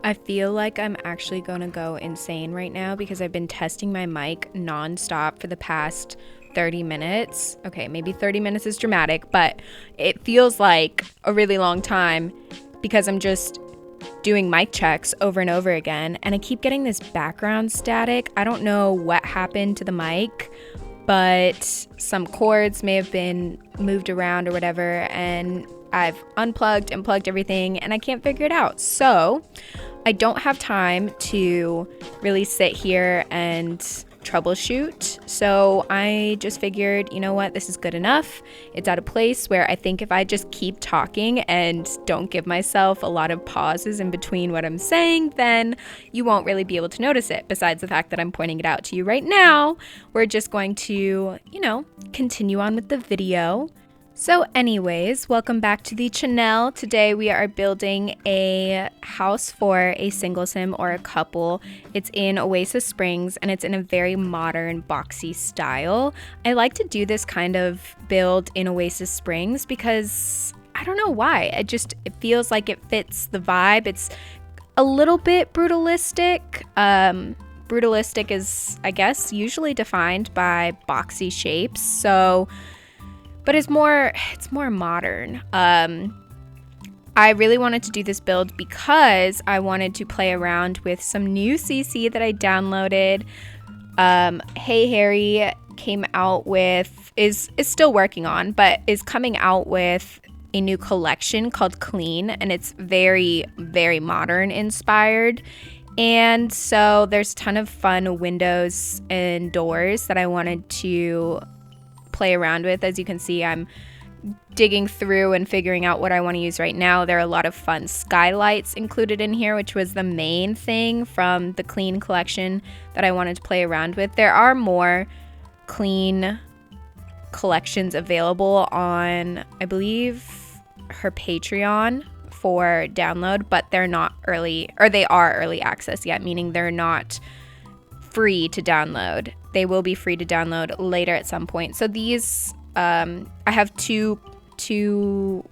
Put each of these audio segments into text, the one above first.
I feel like I'm actually gonna go insane right now because I've been testing my mic nonstop for the past 30 minutes. Okay, maybe 30 minutes is dramatic, but it feels like a really long time because I'm just doing mic checks over and over again, and I keep getting this background static. I don't know what happened to the mic, but some cords may have been moved around or whatever, and I've unplugged and plugged everything, and I can't figure it out. So I don't have time to really sit here and troubleshoot. So I just figured, you know what, this is good enough. It's at a place where I think if I just keep talking and don't give myself a lot of pauses in between what I'm saying, then you won't really be able to notice it. Besides the fact that I'm pointing it out to you right now, we're just going to, continue on with the video. So anyways, welcome back to the channel. Today we are building a house for a single sim or a couple. It's in Oasis Springs and it's in a very modern boxy style. I like to do this kind of build in Oasis Springs because I don't know why. It feels like it fits the vibe. It's a little bit brutalistic. Brutalistic is, I guess, usually defined by boxy shapes. But it's more modern. I really wanted to do this build because I wanted to play around with some new CC that I downloaded. Hey Harry came out with, is still working on, but is coming out with a new collection called Clean, and it's very, very modern inspired. And so there's a ton of fun windows and doors that I wanted to play around with. As you can see, I'm digging through and figuring out what I want to use right now. There are a lot of fun skylights included in here, which was the main thing from the Clean collection that I wanted to play around with. There are more Clean collections available on, I believe, her Patreon for download, but they're not early, or they are early access yet, meaning they're not free to download. They will be free to download later at some point. So these, I have two,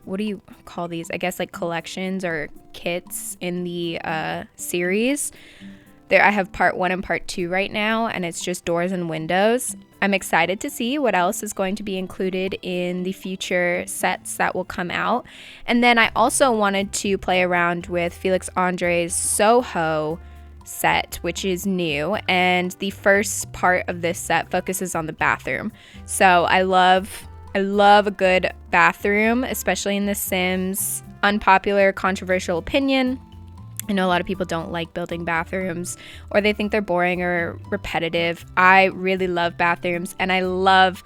what do you call these? I guess like collections or kits in the series. There, I have part 1 and part 2 right now, and it's just doors and windows. I'm excited to see what else is going to be included in the future sets that will come out. And then I also wanted to play around with Felix Andre's Soho set, which is new, and the first part of this set focuses on the bathroom. So I love a good bathroom, especially in The Sims. Unpopular, controversial opinion, I know a lot of people don't like building bathrooms, or they think they're boring or repetitive. I really love bathrooms, and I love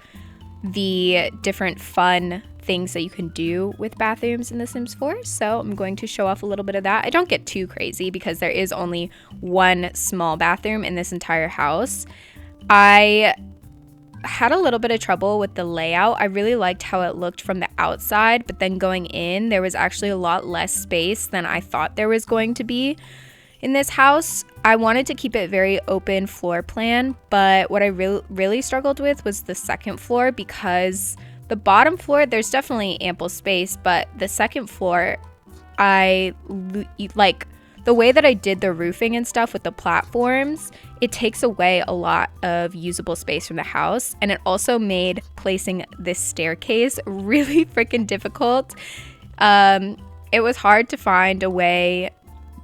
the different fun things that you can do with bathrooms in The Sims 4, so I'm going to show off a little bit of that. I don't get too crazy because there is only one small bathroom in this entire house. I had a little bit of trouble with the layout. I really liked how it looked from the outside, but then going in, there was actually a lot less space than I thought there was going to be in this house. I wanted to keep it very open floor plan, but what I really struggled with was the second floor, because the bottom floor, there's definitely ample space, but the second floor, I like the way that I did the roofing and stuff with the platforms. It takes away a lot of usable space from the house, and it also made placing this staircase really freaking difficult. It was hard to find a way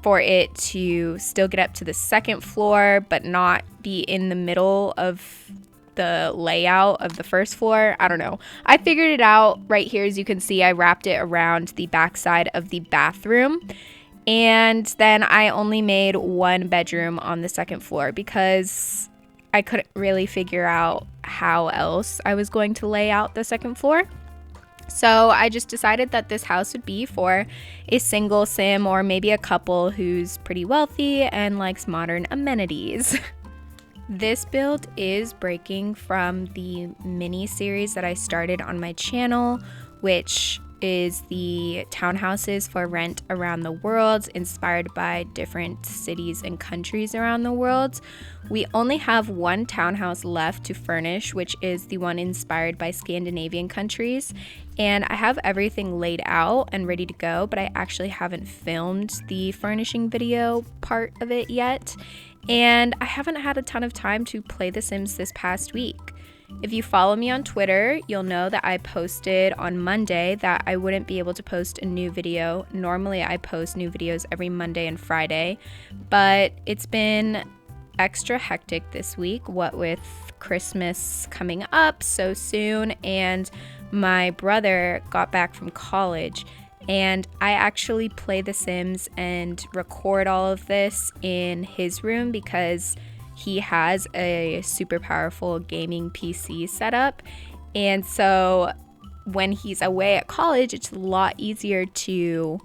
for it to still get up to the second floor but not be in the middle of the layout of the first floor. I don't know. I figured it out right here. As you can see, I wrapped it around the backside of the bathroom, and then I only made one bedroom on the second floor because I couldn't really figure out how else I was going to lay out the second floor. So I just decided that this house would be for a single sim, or maybe a couple who's pretty wealthy and likes modern amenities. This build is breaking from the mini series that I started on my channel, which is the townhouses for rent around the world, inspired by different cities and countries around the world. We only have one townhouse left to furnish, which is the one inspired by Scandinavian countries. And I have everything laid out and ready to go, but I actually haven't filmed the furnishing video part of it yet. And I haven't had a ton of time to play The Sims this past week. If you follow me on Twitter, you'll know that I posted on Monday that I wouldn't be able to post a new video. Normally I post new videos every Monday and Friday, but it's been extra hectic this week, what with Christmas coming up so soon, and my brother got back from college, and I actually play The Sims and record all of this in his room because he has a super powerful gaming PC setup. And so when he's away at college, it's a lot easier to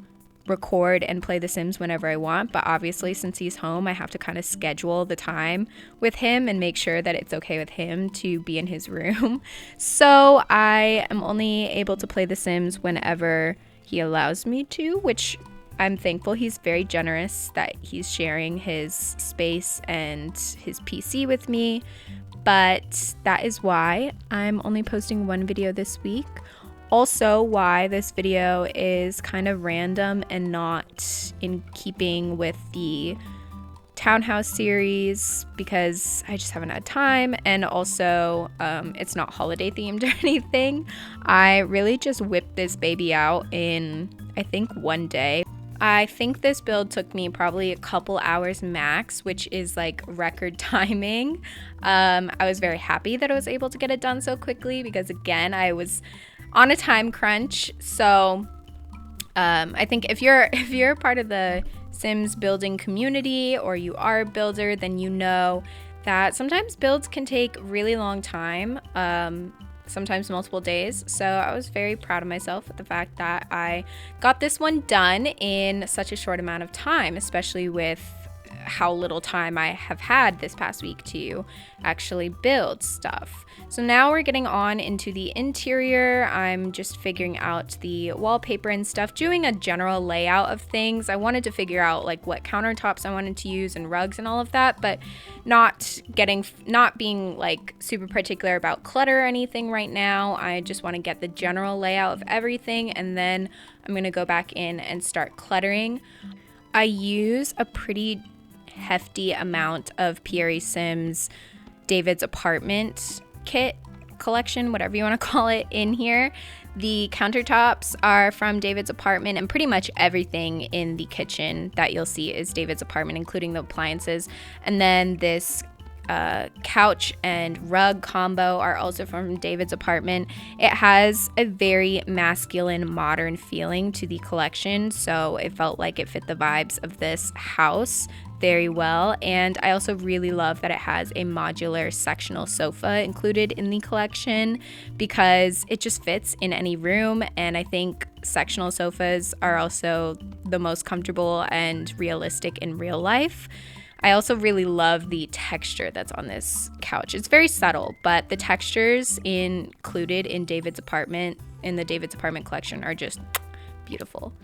record and play The Sims whenever I want. But obviously, since he's home, I have to kind of schedule the time with him and make sure that it's okay with him to be in his room. So I am only able to play The Sims whenever he allows me to, which I'm thankful. He's very generous that he's sharing his space and his PC with me, but that is why I'm only posting one video this week. Also, why this video is kind of random and not in keeping with the townhouse series, because I just haven't had time, and also it's not holiday themed or anything. I really just whipped this baby out in, I think, one day. I think this build took me probably a couple hours max, which is like record timing. I was very happy that I was able to get it done so quickly because, again, I was on a time crunch. So I think if you're part of the Sims building community, or you are a builder, then you know that sometimes builds can take really long time. Sometimes multiple days. So I was very proud of myself with the fact that I got this one done in such a short amount of time, especially with how little time I have had this past week to actually build stuff. So now we're getting on into the interior. I'm just figuring out the wallpaper and stuff, doing a general layout of things. I wanted to figure out like what countertops I wanted to use and rugs and all of that, but not being like super particular about clutter or anything right now. I just want to get the general layout of everything, and then I'm going to go back in and start cluttering. I use a pretty hefty amount of Pierre Sims David's apartment kit collection, whatever you want to call it, in here. The countertops are from David's apartment, and pretty much everything in the kitchen that you'll see is David's apartment, including the appliances. And then this couch and rug combo are also from David's apartment. It has a very masculine, modern feeling to the collection, so it felt like it fit the vibes of this house very well. And I also really love that it has a modular sectional sofa included in the collection, because it just fits in any room, and I think sectional sofas are also the most comfortable and realistic in real life. I also really love the texture that's on this couch. It's very subtle, but the textures included in David's apartment, in the David's apartment collection, are just beautiful.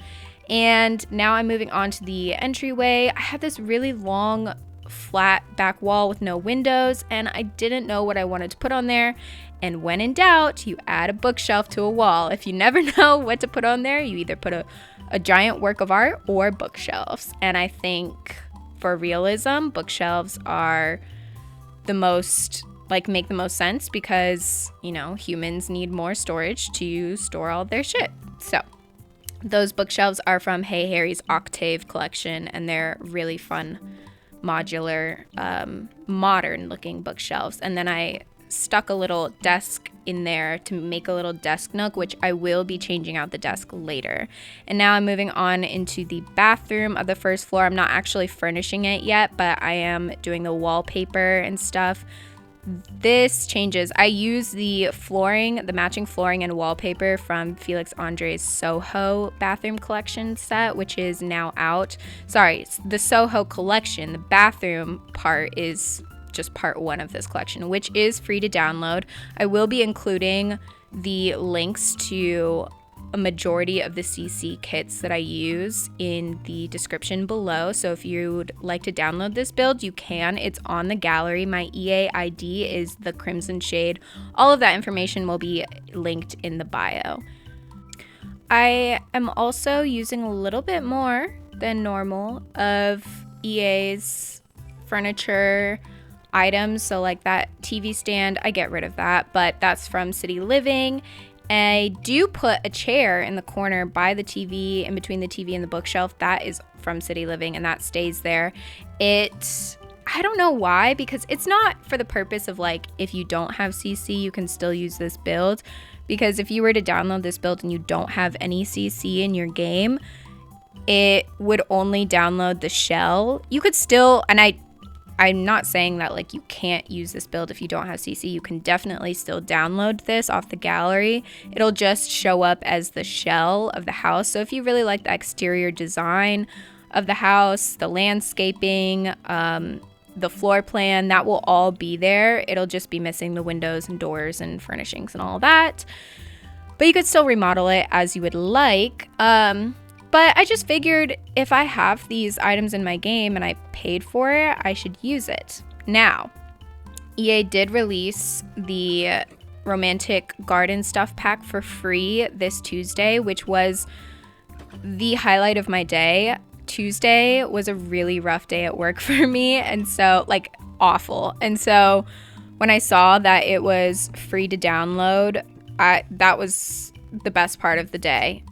And now I'm moving on to the entryway. I have this really long, flat back wall with no windows, and I didn't know what I wanted to put on there. And when in doubt, you add a bookshelf to a wall. If you never know what to put on there, you either put a giant work of art or bookshelves. And I think for realism, bookshelves are the most, make the most sense, because, you know, humans need more storage to store all their shit. So those bookshelves are from Hey Harry's Octave collection, and they're really fun, modular, modern looking bookshelves. And then I stuck a little desk in there to make a little desk nook, which I will be changing out the desk later. And now I'm moving on into the bathroom of the first floor. I'm not actually furnishing it yet, but I am doing the wallpaper and stuff. This changes. I use the flooring, the matching flooring and wallpaper from Felix Andre's Soho bathroom collection set, which is now out. Sorry, the Soho collection. The bathroom part is just part one of this collection, which is free to download. I will be including the links to a majority of the CC kits that I use in the description below. So if you'd like to download this build, you can. It's on the gallery. My EA ID is TheCrimsonShade. All of that information will be linked in the bio. I am also using a little bit more than normal of EA's furniture items. So like that TV stand, I get rid of that, but that's from City Living. I do put a chair in the corner by the TV, in between the TV and the bookshelf. That is from City Living, and that stays there. I don't know why, because it's not for the purpose of like, if you don't have CC, you can still use this build. Because if you were to download this build and you don't have any CC in your game, it would only download the shell. You could still, and I'm not saying that like you can't use this build if you don't have CC. You can definitely still download this off the gallery. It'll just show up as the shell of the house. So if you really like the exterior design of the house, the landscaping, the floor plan, that will all be there. It'll just be missing the windows and doors and furnishings and all that. But you could still remodel it as you would like. But I just figured if I have these items in my game and I paid for it, I should use it. Now, EA did release the Romantic Garden Stuff Pack for free this Tuesday, which was the highlight of my day. Tuesday was a really rough day at work for me, and so, like, awful. And so when I saw that it was free to download, that was the best part of the day.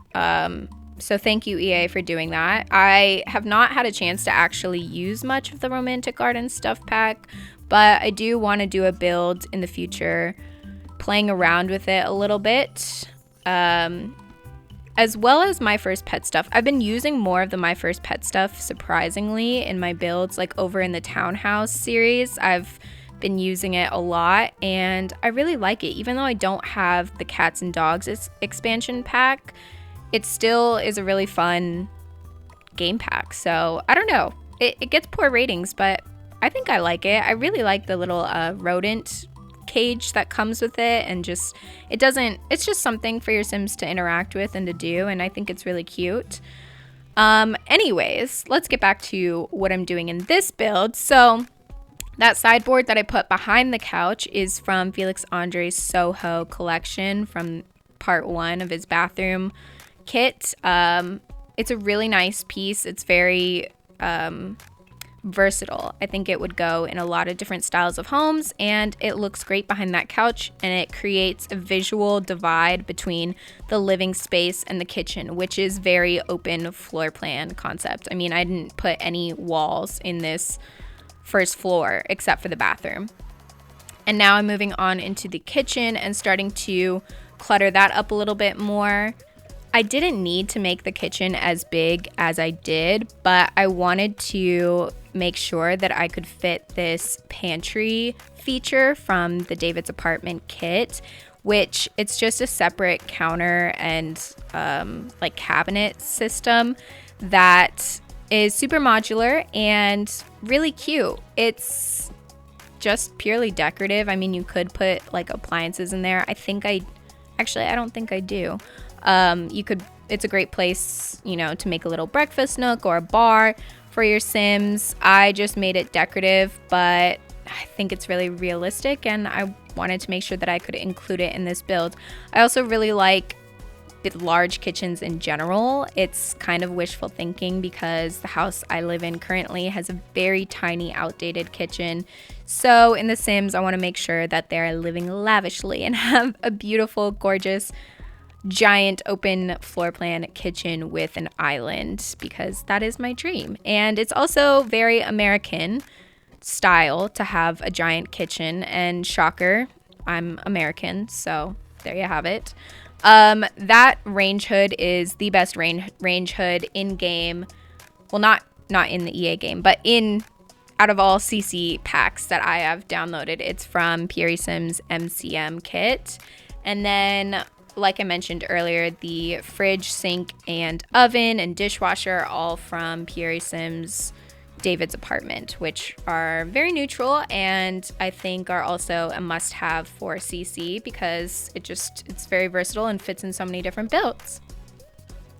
So thank you, EA, for doing that. I have not had a chance to actually use much of the Romantic Garden Stuff Pack, but I do want to do a build in the future, playing around with it a little bit, as well as My First Pet stuff. I've been using more of the My First Pet stuff, surprisingly, in my builds, like over in the Townhouse series. I've been using it a lot, and I really like it. Even though I don't have the Cats and Dogs expansion pack, it still is a really fun game pack. So I don't know, it gets poor ratings, but I think I like it. I really like the little rodent cage that comes with it, and it's just something for your Sims to interact with and to do, and I think it's really cute. Anyways, let's get back to what I'm doing in this build. So that sideboard that I put behind the couch is from Felix Andre's Soho collection, from part 1 of his bathroom kit. It's a really nice piece. It's very versatile. I think it would go in a lot of different styles of homes, and it looks great behind that couch, and it creates a visual divide between the living space and the kitchen, which is very open floor plan concept. I mean, I didn't put any walls in this first floor except for the bathroom. And now I'm moving on into the kitchen and starting to clutter that up a little bit more. I didn't need to make the kitchen as big as I did, but I wanted to make sure that I could fit this pantry feature from the David's Apartment kit, which it's just a separate counter and like cabinet system that is super modular and really cute. It's just purely decorative. I mean, you could put like appliances in there. I don't think I do. It's a great place, to make a little breakfast nook or a bar for your Sims. I just made it decorative, but I think it's really realistic, and I wanted to make sure that I could include it in this build. I also really like the large kitchens in general. It's kind of wishful thinking because the house I live in currently has a very tiny, outdated kitchen. So in The Sims, I want to make sure that they're living lavishly and have a beautiful, gorgeous, giant open floor plan kitchen with an island, because that is my dream. And it's also very American style to have a giant kitchen, and shocker, I'm American, so there you have it. That range hood is the best range hood in game. Well, not in the EA game, but out of all CC packs that I have downloaded. It's from Pierre Sims MCM kit. And then, like I mentioned earlier, the fridge, sink, and oven and dishwasher are all from Pierre Sims David's Apartment, which are very neutral and I think are also a must-have for CC because it's very versatile and fits in so many different builds.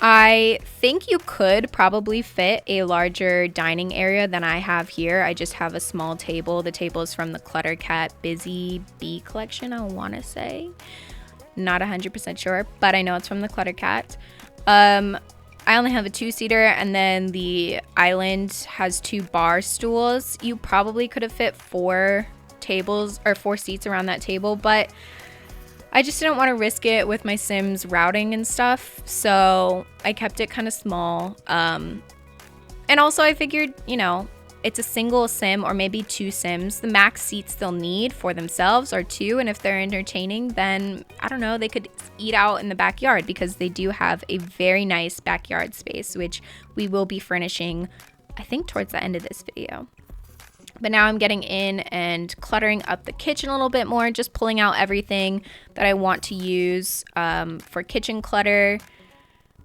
I think you could probably fit a larger dining area than I have here. I just have a small table. The table is from the Clutter Cat Busy Bee collection, I want to say. Not 100% sure, but I know it's from the Clutter Cat. I only have a 2-seater, and then the island has 2 bar stools. You probably could have fit 4 tables or 4 seats around that table, but I just didn't want to risk it with my Sims routing and stuff, so I kept it kind of small. And also I figured, you know, it's a single Sim or maybe 2 Sims. The max seats they'll need for themselves are 2, and if they're entertaining, then I don't know, they could eat out in the backyard because they do have a very nice backyard space, which we will be furnishing, I think, towards the end of this video. But now I'm getting in and cluttering up the kitchen a little bit more, just pulling out everything that I want to use for kitchen clutter.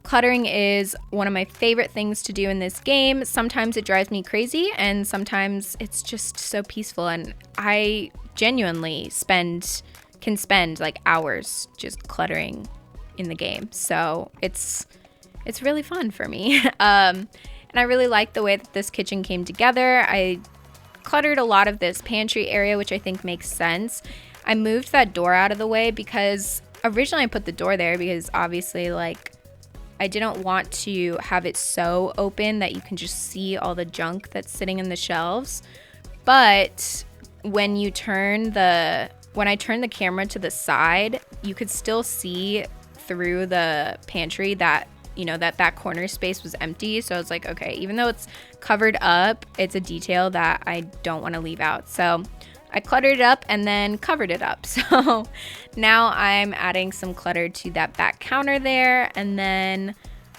Cluttering is one of my favorite things to do in this game. Sometimes it drives me crazy, and sometimes it's just so peaceful, and I genuinely can spend like hours just cluttering in the game. So it's really fun for me. And I really like the way that this kitchen came together. I cluttered a lot of this pantry area, which I think makes sense. I moved that door out of the way because originally I put the door there because obviously, like, I didn't want to have it so open that you can just see all the junk that's sitting in the shelves. But when I turned the camera to the side, you could still see through the pantry that, you know, that corner space was empty. So I was like, okay, even though it's covered up, it's a detail that I don't want to leave out. So I cluttered it up and then covered it up. So now I'm adding some clutter to that back counter there. And then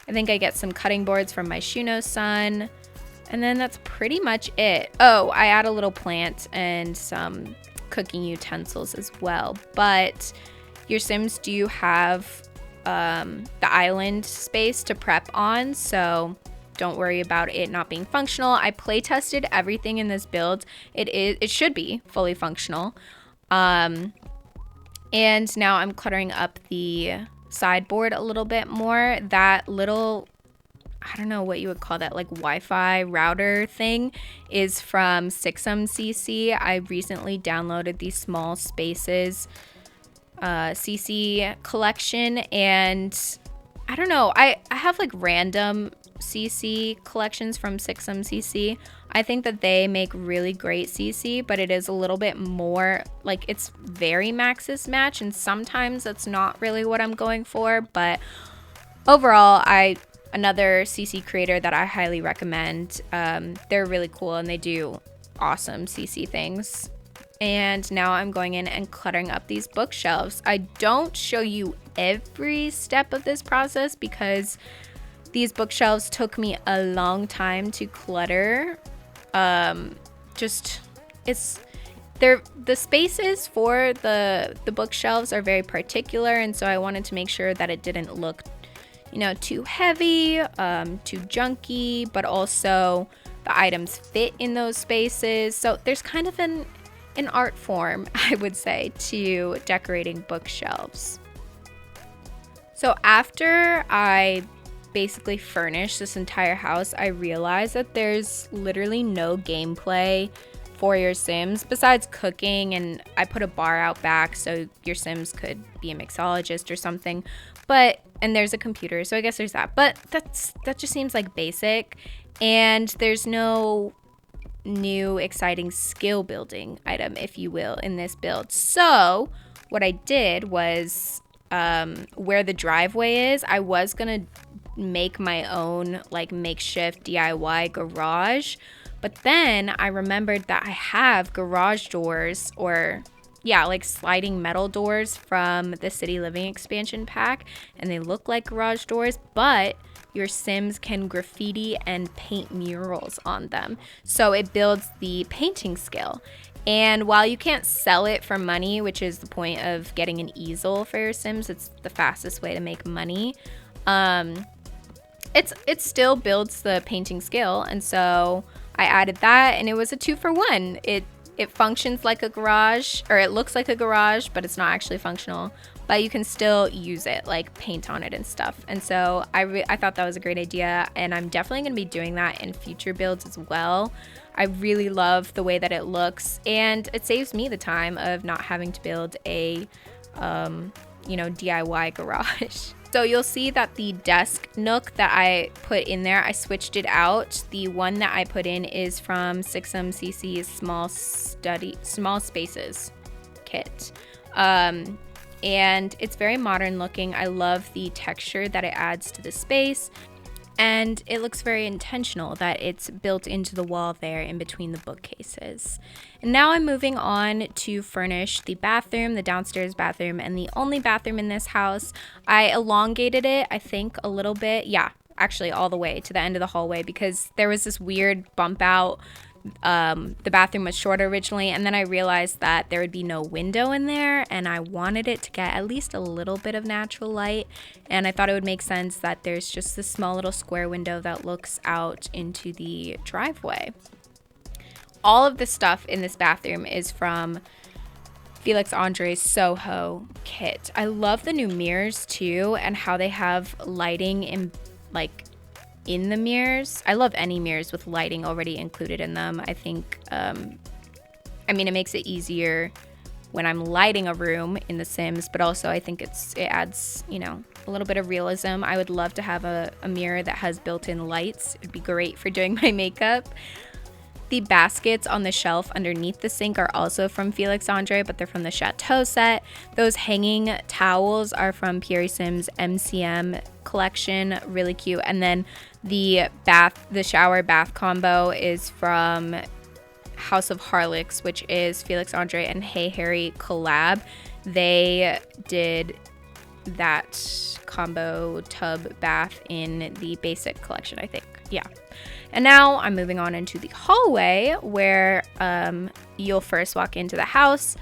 I think I get some cutting boards from my Shuno-san. And then that's pretty much it. Oh, I add a little plant and some cooking utensils as well. But your Sims do have the island space to prep on, so don't worry about it not being functional. I play tested everything in this build. It should be fully functional. And now I'm cluttering up the sideboard a little bit more. That little, I don't know what you would call that, like Wi-Fi router thing, is from TheCrimsonShade. I recently downloaded these small spaces CC collection, and I don't know, I have like random CC collections from TheCrimsonShade. I think that they make really great CC, but it is a little bit more like, it's very Maxis match, and sometimes that's not really what I'm going for. But overall, another CC creator that I highly recommend. They're really cool and they do awesome CC things. And now I'm going in and cluttering up these bookshelves. I don't show you every step of this process because these bookshelves took me a long time to clutter. The spaces for the bookshelves are very particular, and so I wanted to make sure that it didn't look, you know, too heavy, too junky, but also the items fit in those spaces. So there's kind of an art form, I would say, to decorating bookshelves. So after I basically furnished this entire house, I realized that there's literally no gameplay for your Sims besides cooking, and I put a bar out back so your Sims could be a mixologist or something. And there's a computer, so I guess there's that. But that just seems like basic, and there's no new exciting skill building item, if you will, in this build. So what I did was, where the driveway is, I was gonna make my own like makeshift DIY garage, but then I remembered that I have garage doors, or yeah, like sliding metal doors from the City Living expansion pack, and they look like garage doors, but your Sims can graffiti and paint murals on them. So it builds the painting skill. And while you can't sell it for money, which is the point of getting an easel for your Sims, it's the fastest way to make money. It still builds the painting skill, and so I added that, and it was a 2-for-1. it functions like a garage, or it looks like a garage, but it's not actually functional, but you can still use it, like paint on it and stuff. And so I thought that was a great idea, and I'm definitely going to be doing that in future builds as well. I really love the way that it looks, and it saves me the time of not having to build a DIY garage. So you'll see that the desk nook that I put in there, I switched it out. The one that I put in is from 6MCC's Small Spaces kit. And it's very modern looking. I love the texture that it adds to the space. And it looks very intentional that it's built into the wall there in between the bookcases. And now I'm moving on to furnish the bathroom, the downstairs bathroom, and the only bathroom in this house. I elongated it, I think, a little bit. Yeah, actually all the way to the end of the hallway because there was this weird bump out. The bathroom was shorter originally, and then I realized that there would be no window in there, and I wanted it to get at least a little bit of natural light, and I thought it would make sense that there's just this small little square window that looks out into the driveway. All of the stuff in this bathroom is from Felix Andre's Soho kit. I love the new mirrors too, and how they have lighting in the mirrors. I love any mirrors with lighting already included in them. I think, it makes it easier when I'm lighting a room in The Sims, but also I think it adds, a little bit of realism. I would love to have a mirror that has built-in lights. It'd be great for doing my makeup. The baskets on the shelf underneath the sink are also from Felix Andre, but they're from the Chateau set. Those hanging towels are from Pierre Sim's MCM collection, really cute. And then the shower bath combo is from House of Harlocks, which is Felix Andre and Hey Harry collab. They did that combo tub bath in the basic collection, I think. Yeah. And now I'm moving on into the hallway where you'll first walk into the house,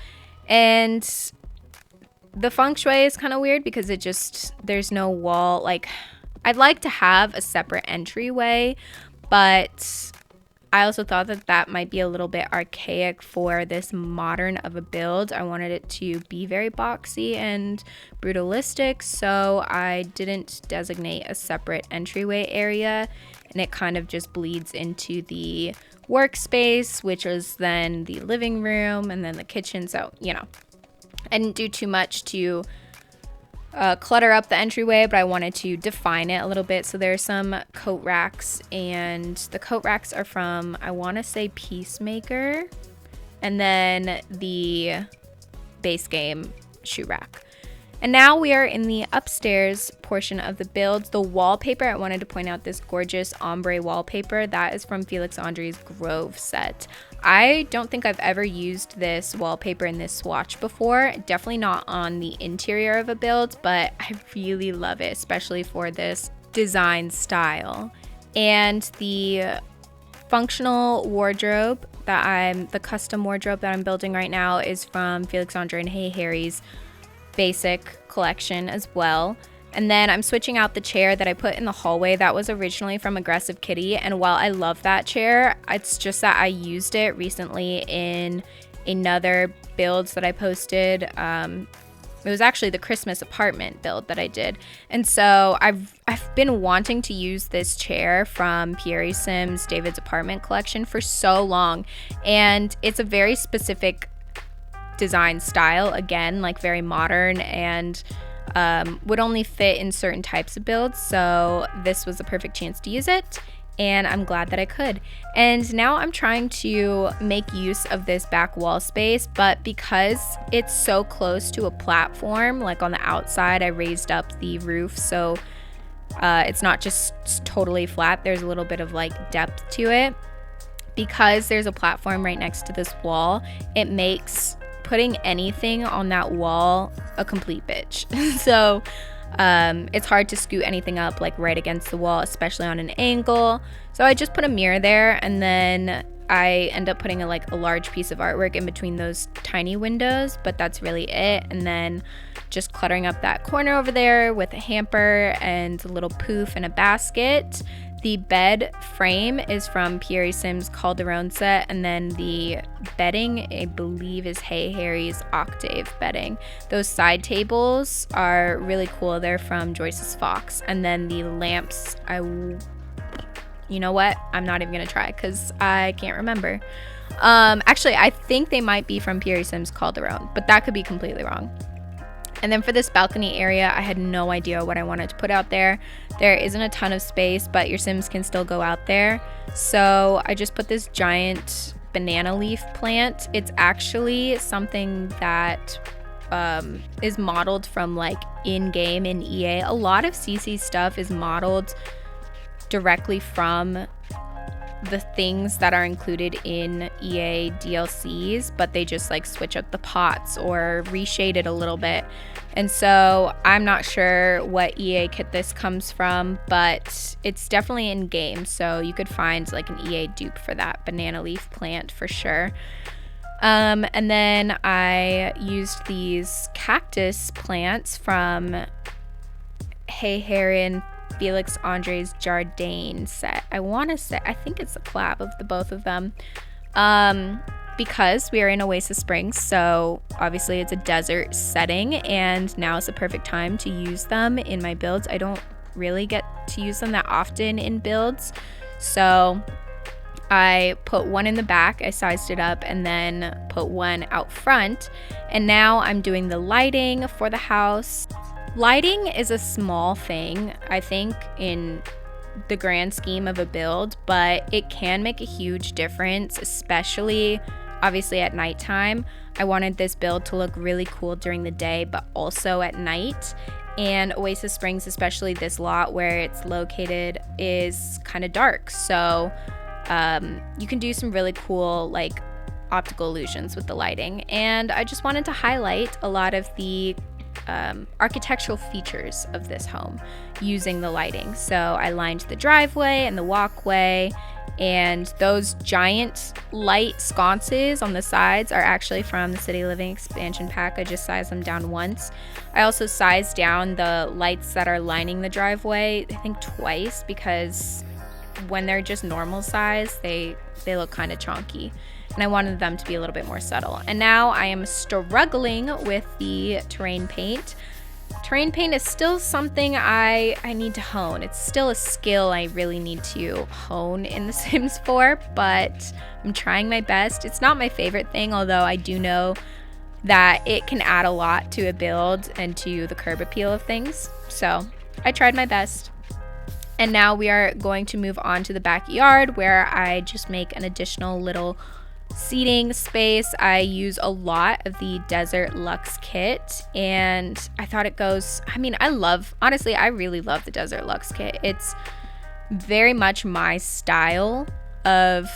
and the feng shui is kind of weird because there's no wall. Like, I'd like to have a separate entryway, but I also thought that might be a little bit archaic for this modern of a build. I wanted it to be very boxy and brutalistic, so I didn't designate a separate entryway area, and it kind of just bleeds into the workspace, which is then the living room and then the kitchen. So, I didn't do too much to clutter up the entryway, but I wanted to define it a little bit. So there's some coat racks, and the coat racks are from, I want to say, Peacemaker, and then the base game shoe rack. And now we are in the upstairs portion of the build. The wallpaper, I wanted to point out this gorgeous ombre wallpaper. That is from Felix Andre's Grove set. I don't think I've ever used this wallpaper in this swatch before. Definitely not on the interior of a build, but I really love it, especially for this design style. And the functional wardrobe the custom wardrobe that I'm building right now is from Felix Andre and Hey Harry's basic collection as well. And then I'm switching out the chair that I put in the hallway. That was originally from Aggressive Kitty, and while I love that chair, it's just that I used it recently in another builds that I posted. It was actually the Christmas apartment build that I did, and so I've been wanting to use this chair from Pierre Sim's David's Apartment collection for so long, and it's a very specific design style, again, like very modern, and would only fit in certain types of builds, so this was the perfect chance to use it, and I'm glad that I could. And now I'm trying to make use of this back wall space, but because it's so close to a platform, like on the outside, I raised up the roof, so it's not just totally flat. There's a little bit of like depth to it. Because there's a platform right next to this wall, it makes putting anything on that wall a complete bitch. So it's hard to scoot anything up like right against the wall, especially on an angle. So I just put a mirror there, and then I end up putting a large piece of artwork in between those tiny windows, but that's really it. And then just cluttering up that corner over there with a hamper and a little poof and a basket. The bed frame is from Pierre Sim's Calderon set, and then the bedding, I believe, is Hey Harry's Octave bedding. Those side tables are really cool. They're from Joyce's Fox. And then the lamps, you know what? I'm not even gonna try because I can't remember. Actually, I think they might be from Pierre Sim's Calderon, but that could be completely wrong. And then for this balcony area, I had no idea what I wanted to put out there. There isn't a ton of space, but your Sims can still go out there. So I just put this giant banana leaf plant. It's actually something that is modeled from like in-game in EA. A lot of CC stuff is modeled directly from the things that are included in EA DLCs, but they just like switch up the pots or reshade it a little bit. And so I'm not sure what EA kit this comes from, but it's definitely in game, so you could find like an EA dupe for that banana leaf plant for sure. And then I used these cactus plants from Hey Heron Felix Andre's Jardin set. I think it's a collab of the both of them. Because we are in Oasis Springs, so obviously it's a desert setting, and now is the perfect time to use them in my builds. I don't really get to use them that often in builds, so I put one in the back, I sized it up, and then put one out front. And now I'm doing the lighting for the house. Lighting is a small thing, I think, in the grand scheme of a build, but it can make a huge difference, especially obviously at nighttime. I wanted this build to look really cool during the day, but also at night. And Oasis Springs, especially this lot where it's located, is kind of dark. So you can do some really cool like optical illusions with the lighting. And I just wanted to highlight a lot of the architectural features of this home using the lighting. So I lined the driveway and the walkway, and those giant light sconces on the sides are actually from the City Living expansion pack. I just sized them down once. I also sized down the lights that are lining the driveway, I think twice, because when they're just normal size, they look kind of chonky, and I wanted them to be a little bit more subtle. And now I am struggling with the terrain paint. Terrain paint is still something I need to hone. It's still a skill I really need to hone in The Sims 4, but I'm trying my best. It's not my favorite thing, although I do know that it can add a lot to a build and to the curb appeal of things. So I tried my best. And now we are going to move on to the backyard, where I just make an additional little seating space. I use a lot of the Desert Luxe kit, and I thought it goes, honestly, I really love the Desert Luxe kit. It's very much my style of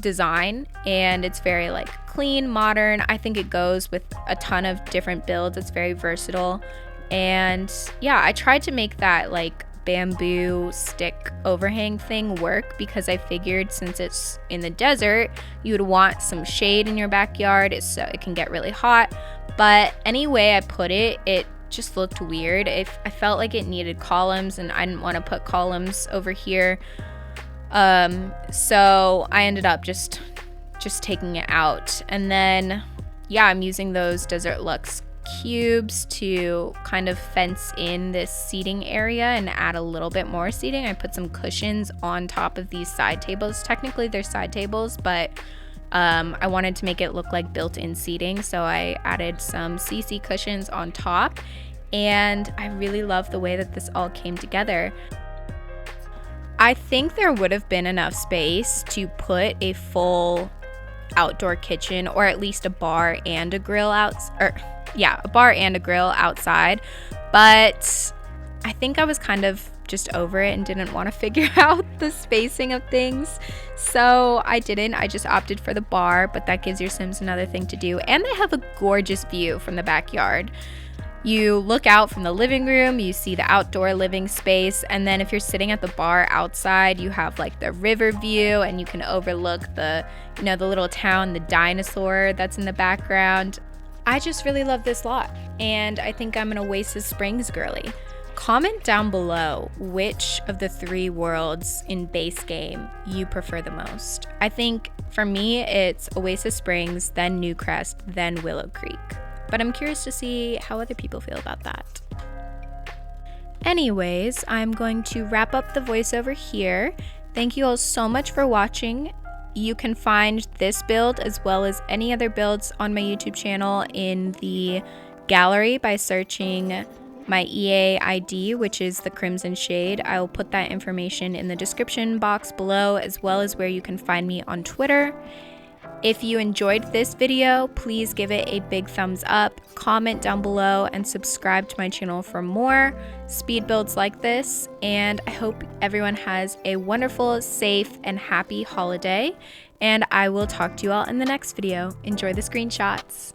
design, and it's very like clean, modern. I think it goes with a ton of different builds. It's very versatile. And yeah, I tried to make that like bamboo stick overhang thing work, because I figured since it's in the desert, you would want some shade in your backyard, so it can get really hot. But any way I put it, it just looked weird. I felt like it needed columns, and I didn't want to put columns over here. So I ended up just taking it out. And then yeah, I'm using those Desert Luxe cubes to kind of fence in this seating area and add a little bit more seating. I put some cushions on top of these side tables. Technically they're side tables, but I wanted to make it look like built-in seating, so I added some CC cushions on top, and I really love the way that this all came together. I think there would have been enough space to put a full outdoor kitchen, or at least a bar and a grill a bar and a grill outside, but I think I was kind of just over it and didn't want to figure out the spacing of things, so I didn't. I just opted for the bar, but that gives your Sims another thing to do, and they have a gorgeous view from the backyard. You look out from the living room, you see the outdoor living space, and then if you're sitting at the bar outside, you have like the river view, and you can overlook the little town, the dinosaur that's in the background. I just really love this lot, and I think I'm an Oasis Springs girly. Comment down below which of the 3 worlds in base game you prefer the most. I think for me it's Oasis Springs, then Newcrest, then Willow Creek. But I'm curious to see how other people feel about that. Anyways, I'm going to wrap up the voiceover here. Thank you all so much for watching. You can find this build as well as any other builds on my YouTube channel in the gallery by searching my EA ID, which is TheCrimsonShade. I will put that information in the description box below, as well as where you can find me on Twitter. If you enjoyed this video, please give it a big thumbs up, comment down below, and subscribe to my channel for more speed builds like this. And I hope everyone has a wonderful, safe, and happy holiday. And I will talk to you all in the next video. Enjoy the screenshots.